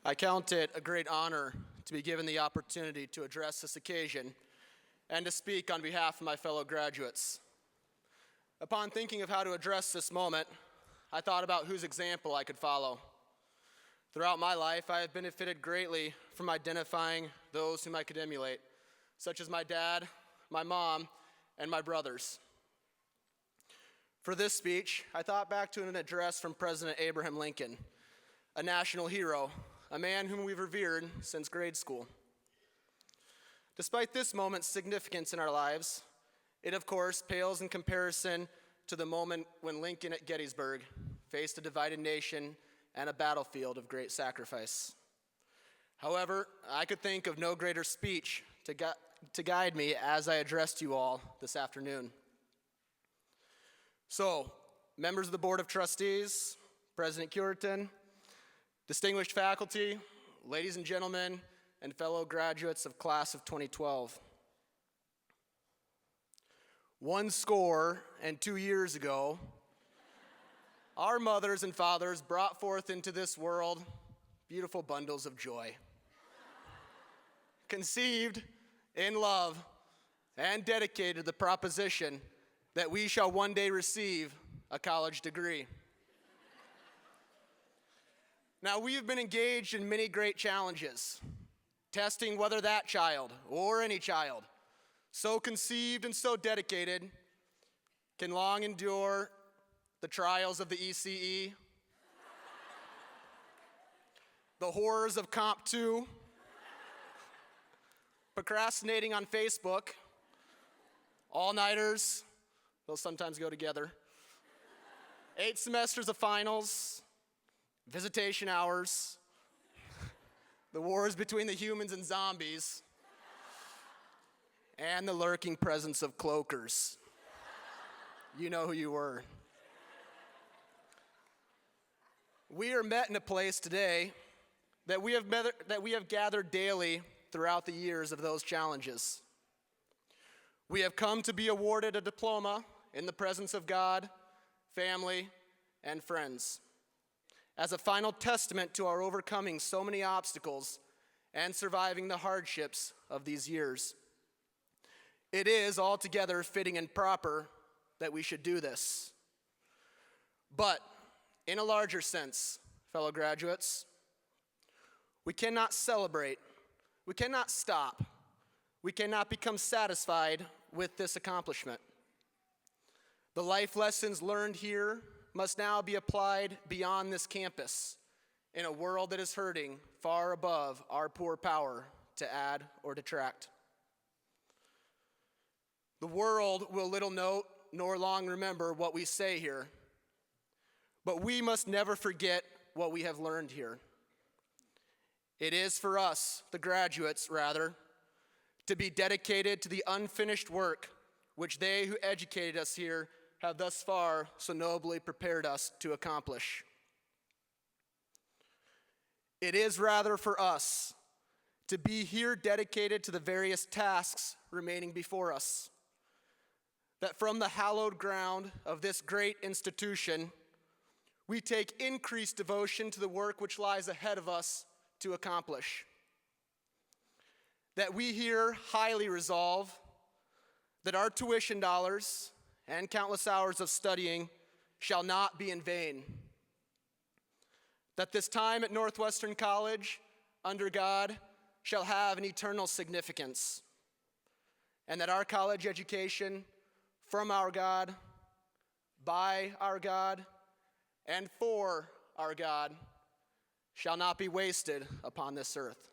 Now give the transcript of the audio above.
I count it a great honor to be given the opportunity to address this occasion and to speak on behalf of my fellow graduates. Upon thinking of how to address this moment, I thought about whose example I could follow. Throughout my life, I have benefited greatly from identifying those whom I could emulate, such as my dad, my mom, and my brothers. For this speech, I thought back to an address from President Abraham Lincoln, a national hero, a man whom we've revered since grade school. Despite this moment's significance in our lives, it of course pales in comparison to the moment when Lincoln at Gettysburg faced a divided nation and a battlefield of great sacrifice. However, I could think of no greater speech to guide me as I addressed you all this afternoon. So, members of the Board of Trustees, President Curitin, distinguished faculty, ladies and gentlemen, and fellow graduates of class of 2012. 102 years ago, our mothers and fathers brought forth into this world beautiful bundles of joy. Conceived in love and dedicated to the proposition that we shall one day receive a college degree. Now, we have been engaged in many great challenges, testing whether that child, or any child, so conceived and so dedicated, can long endure the trials of the ECE, the horrors of Comp 2, procrastinating on Facebook, all-nighters, they'll sometimes go together, 8 semesters of finals, visitation hours, the wars between the humans and zombies, and the lurking presence of cloakers. You know who you were. We are met in a place today that we have gathered daily throughout the years of those challenges. We have come to be awarded a diploma in the presence of God, family, and friends, as a final testament to our overcoming so many obstacles and surviving the hardships of these years. It is altogether fitting and proper that we should do this. But in a larger sense, fellow graduates, we cannot celebrate, we cannot stop, we cannot become satisfied with this accomplishment. The life lessons learned here must now be applied beyond this campus in a world that is hurting far above our poor power to add or detract. The world will little note nor long remember what we say here, but we must never forget what we have learned here. It is for us, the graduates rather, to be dedicated to the unfinished work which they who educated us here have thus far so nobly prepared us to accomplish. It is rather for us to be here dedicated to the various tasks remaining before us, that from the hallowed ground of this great institution, we take increased devotion to the work which lies ahead of us to accomplish. That we here highly resolve that our tuition dollars and countless hours of studying shall not be in vain. That this time at Northwestern College, Undergrad, shall have an eternal significance. And that our college education from our God, by our God, and for our God shall not be wasted upon this earth.